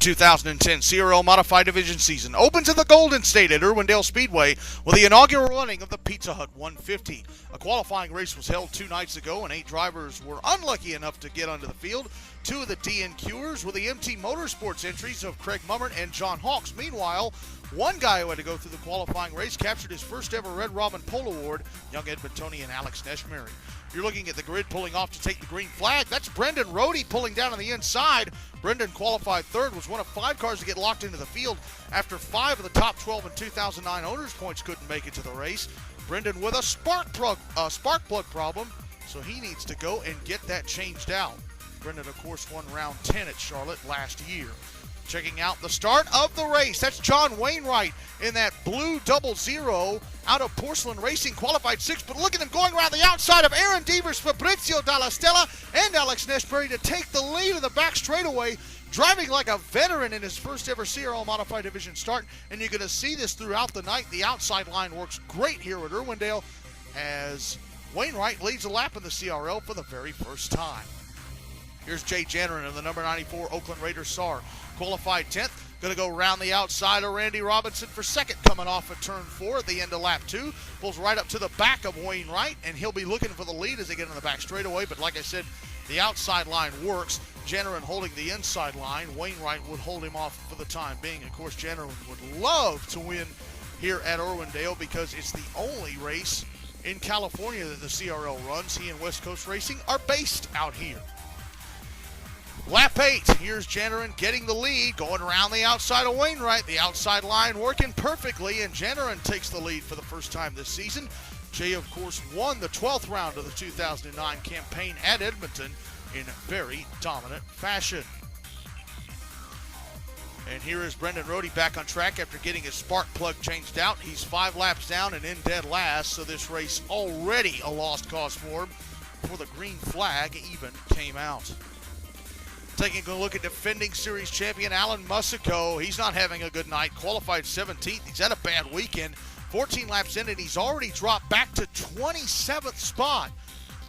2010 CRL Modified Division season opens in the Golden State at Irwindale Speedway with the inaugural running of the Pizza Hut 150. A qualifying race was held 2 nights ago, and 8 drivers were unlucky enough to get onto the field. 2 of the DNQers were the MT Motorsports entries of Craig Mummert and John Hawks. Meanwhile, one guy who had to go through the qualifying race captured his first ever Red Robin Pole Award, young Edmontonian Alex Neshmary. You're looking at the grid pulling off to take the green flag. That's Brendan Rohde pulling down on the inside. Brendan qualified third, was one of 5 cars to get locked into the field after 5 of the top 12 in 2009 owners points couldn't make it to the race. Brendan with a spark plug problem, so he needs to go and get that changed out. Brendan, of course, won round 10 at Charlotte last year. Checking out the start of the race, that's John Wainwright in that blue 00 out of Porcelain Racing, qualified 6th, but look at them going around the outside of Aaron Devers, Fabrizio Dalla Stella, and Alex Neshmary to take the lead in the back straightaway, driving like a veteran in his first ever CRL Modified Division start, and you're going to see this throughout the night. The outside line works great here at Irwindale as Wainwright leads a lap in the CRL for the very first time. Here's Jay Jannerin of the number 94 Oakland Raiders SAR. Qualified 10th. Going to go around the outside of Randy Robinson for second, coming off of turn 4 at the end of lap 2. Pulls right up to the back of Wainwright, and he'll be looking for the lead as they get in the back straightaway. But like I said, the outside line works. Jannerin holding the inside line. Wainwright would hold him off for the time being. Of course, Jannerin would love to win here at Irwindale because it's the only race in California that the CRL runs. He and West Coast Racing are based out here. Lap 8, here's Jannerin getting the lead, going around the outside of Wainwright. The outside line working perfectly, and Jannerin takes the lead for the first time this season. Jay, of course, won the 12th round of the 2009 campaign at Edmonton in very dominant fashion. And here is Brendan Rohde back on track after getting his spark plug changed out. He's 5 laps down and in dead last, so this race already a lost cause for him before the green flag even came out. Taking a look at defending series champion Alan Musico. He's not having a good night. Qualified 17th. He's had a bad weekend. 14 laps in, and he's already dropped back to 27th spot.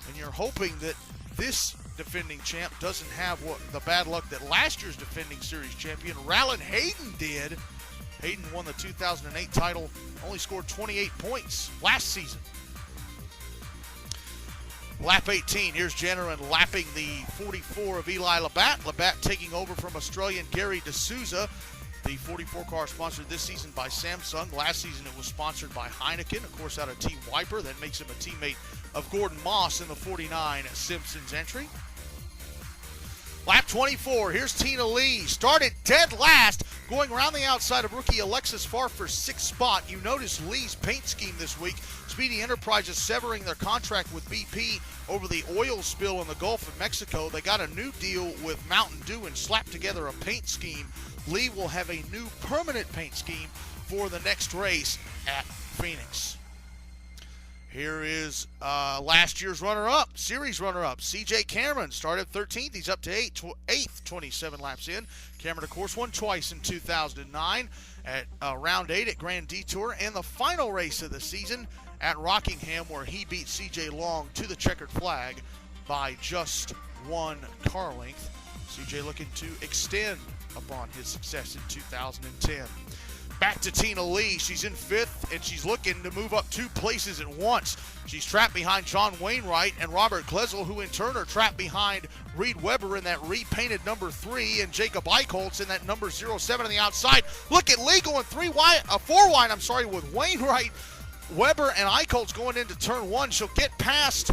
And you're hoping that this defending champ doesn't have the bad luck that last year's defending series champion Rallin Hayden did. Hayden won the 2008 title, only scored 28 points last season. Lap 18, here's Jannerin lapping the 44 of Eli Labatt. Labatt taking over from Australian Gary D'Souza. The 44 car sponsored this season by Samsung. Last season it was sponsored by Heineken, of course out of Team Wiper. That makes him a teammate of Gordon Moss in the 49 Simpsons entry. Lap 24, here's Tina Lee. Started dead last, going around the outside of rookie Alexis Farr for 6th spot. You notice Lee's paint scheme this week. Speedy Enterprises severing their contract with BP over the oil spill in the Gulf of Mexico. They got a new deal with Mountain Dew and slapped together a paint scheme. Lee will have a new permanent paint scheme for the next race at Phoenix. Here is last year's runner-up, series runner-up, CJ Cameron. Started 13th, he's up to 8th, 27 laps in. Cameron, of course, won twice in 2009 at round 8 at Grand Detour, and the final race of the season at Rockingham, where he beat CJ Long to the checkered flag by just 1 car length. CJ looking to extend upon his success in 2010. Back to Tina Lee. She's in 5th, and she's looking to move up 2 places at once. She's trapped behind John Wainwright and Robert Klesel, who in turn are trapped behind Reed Weber in that repainted number 3 and Jacob Eichholz in that number 07 on the outside. Look at Lee going 4 wide, with Wainwright, Weber, and Eichholz going into turn 1. She'll get past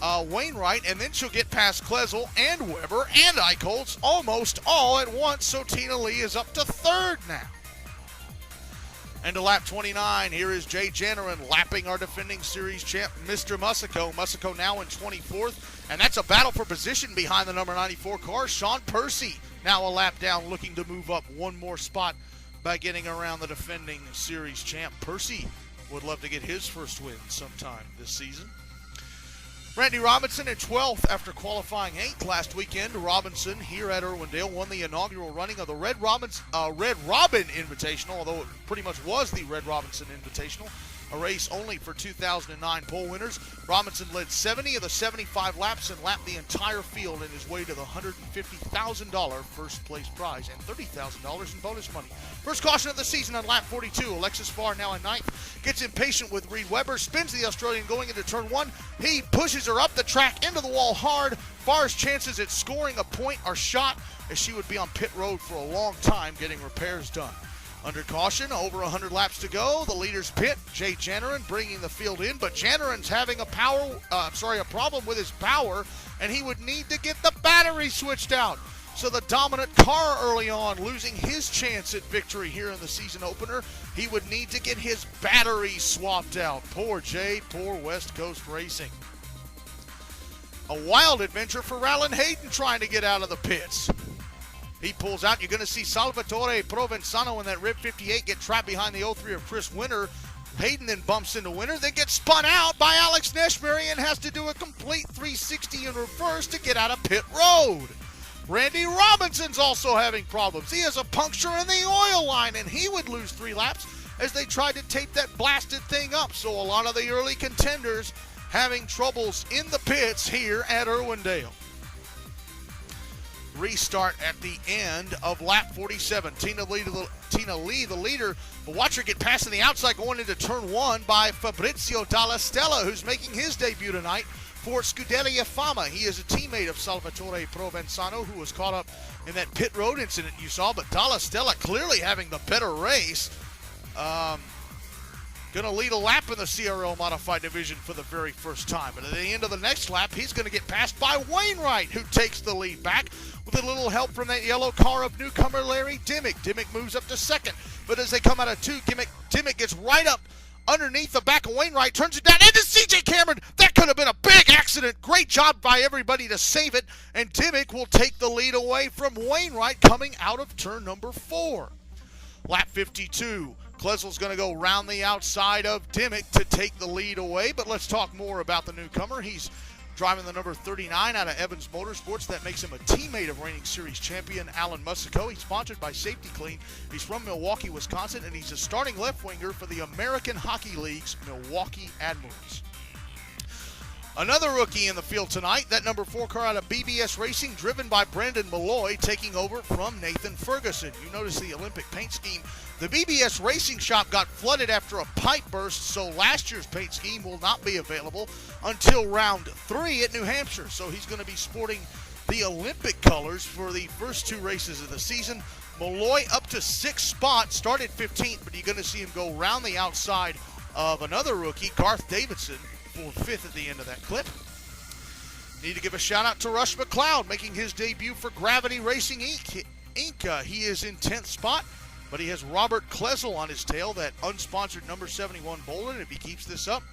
Wainwright, and then she'll get past Klesel and Weber and Eichholz almost all at once, so Tina Lee is up to 3rd now. And to lap 29, here is Jay Jannerin lapping our defending series champ, Mr. Musico. Musico now in 24th, and that's a battle for position behind the number 94 car. Sean Percy now a lap down, looking to move up 1 more spot by getting around the defending series champ. Percy would love to get his first win sometime this season. Randy Robinson in 12th after qualifying 8th last weekend. Robinson here at Irwindale won the inaugural running of the Red Robin Invitational, although it pretty much was the Red Robinson Invitational. a race only for 2009 pole winners. Robinson led 70 of the 75 laps and lapped the entire field in his way to the $150,000 first place prize and $30,000 in bonus money. First caution of the season on lap 42. Alexis Farr, now in ninth, gets impatient with Reed Webber, spins the Australian going into turn one. He pushes her up the track into the wall hard. Farr's chances at scoring a point are shot, as she would be on pit road for a long time getting repairs done. Under caution, over 100 laps to go. The leaders pit. Jay Janarin bringing the field in, but Janarin's having a problem with his power, and he would need to get the battery switched out. So the dominant car early on, losing his chance at victory here in the season opener. He would need to get his battery swapped out. Poor Jay, poor West Coast Racing. A wild adventure for Rowland Hayden trying to get out of the pits. He pulls out. You're going to see Salvatore Provenzano in that Rib 58 get trapped behind the 03 of Chris Winter. Hayden then bumps into Winter, then gets spun out by Alex Neshberry and has to do a complete 360 in reverse to get out of pit road. Randy Robinson's also having problems. He has a puncture in the oil line, and he would lose 3 laps as they tried to tape that blasted thing up. So a lot of the early contenders having troubles in the pits here at Irwindale. Restart at the end of lap 47. Tina Lee, the leader, but watch her get past on the outside going into turn one by Fabrizio Dalla Stella, who's making his debut tonight for Scuderia Fama. He is a teammate of Salvatore Provenzano, who was caught up in that pit road incident you saw, but Dalla Stella clearly having the better race. Going to lead a lap in the CRL Modified Division for the very first time. But at the end of the next lap, he's going to get passed by Wainwright, who takes the lead back with a little help from that yellow car of newcomer Larry Dimmick. Dimmick moves up to second, but as they come out of two, Dimmick gets right up underneath the back of Wainwright, turns it down into CJ Cameron. That could have been a big accident. Great job by everybody to save it, and Dimmick will take the lead away from Wainwright coming out of turn number 4. Lap 52. Klesel's going to go round the outside of Dimmick to take the lead away, but let's talk more about the newcomer. He's driving the number 39 out of Evans Motorsports. That makes him a teammate of reigning series champion Alan Musico. He's sponsored by Safety Clean. He's from Milwaukee, Wisconsin, and he's a starting left winger for the American Hockey League's Milwaukee Admirals. Another rookie in the field tonight, that number 4 car out of BBS Racing, driven by Brandon Malloy, taking over from Nathan Ferguson. You notice the Olympic paint scheme. The BBS Racing shop got flooded after a pipe burst, so last year's paint scheme will not be available until round 3 at New Hampshire. So he's going to be sporting the Olympic colors for the first 2 races of the season. Malloy up to 6th spot, started 15th, but you're going to see him go round the outside of another rookie, Garth Davidson, for 5th at the end of that clip. Need to give a shout out to Rush McLeod, making his debut for Gravity Racing Inc. He is in 10th spot, but he has Robert Klesel on his tail, that unsponsored number 71 Bolin. And if he keeps this up,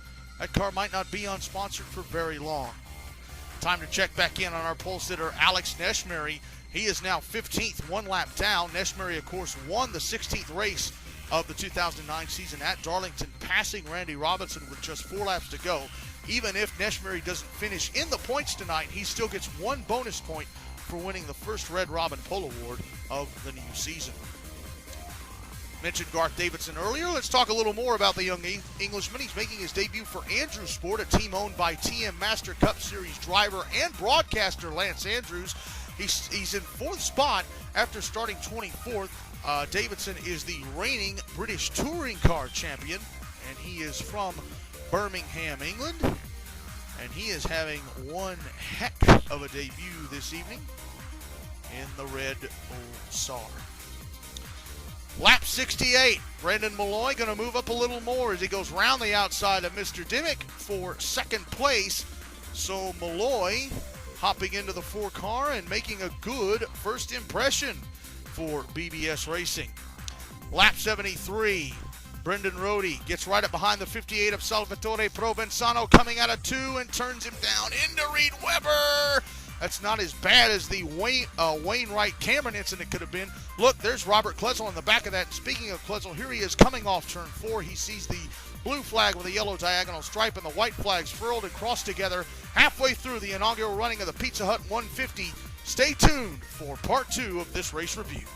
that car might not be unsponsored for very long. Time to check back in on our pole sitter, Alex Neshberry. He is now 15th, 1 lap down. Neshberry, of course, won the 16th race of the 2009 season at Darlington, passing Randy Robinson with just 4 laps to go. Even if Neshberry doesn't finish in the points tonight, he still gets 1 bonus point for winning the first Red Robin Pole Award of the new season. Mentioned Garth Davidson earlier. Let's talk a little more about the young Englishman. He's making his debut for Andrews Sport, a team owned by TM Master Cup Series driver and broadcaster Lance Andrews. He's in 4th spot after starting 24th. Davidson is the reigning British Touring Car champion, and he is from Birmingham, England. And he is having one heck of a debut this evening in the Red Bull SAR. Lap 68, Brandon Malloy going to move up a little more as he goes round the outside of Mr. Dimmick for 2nd place. So Malloy hopping into the 4 car and making a good first impression for BBS Racing. Lap 73, Brendan Rohde gets right up behind the 58 of Salvatore Provenzano, coming out of 2 and turns him down into Reed Webber. That's not as bad as the Wainwright Cameron incident could have been. Look, there's Robert Klesel in the back of that. And speaking of Klesel, here he is coming off turn 4. He sees the blue flag with a yellow diagonal stripe and the white flags furled and crossed together halfway through the inaugural running of the Pizza Hut 150. Stay tuned for part 2 of this race review.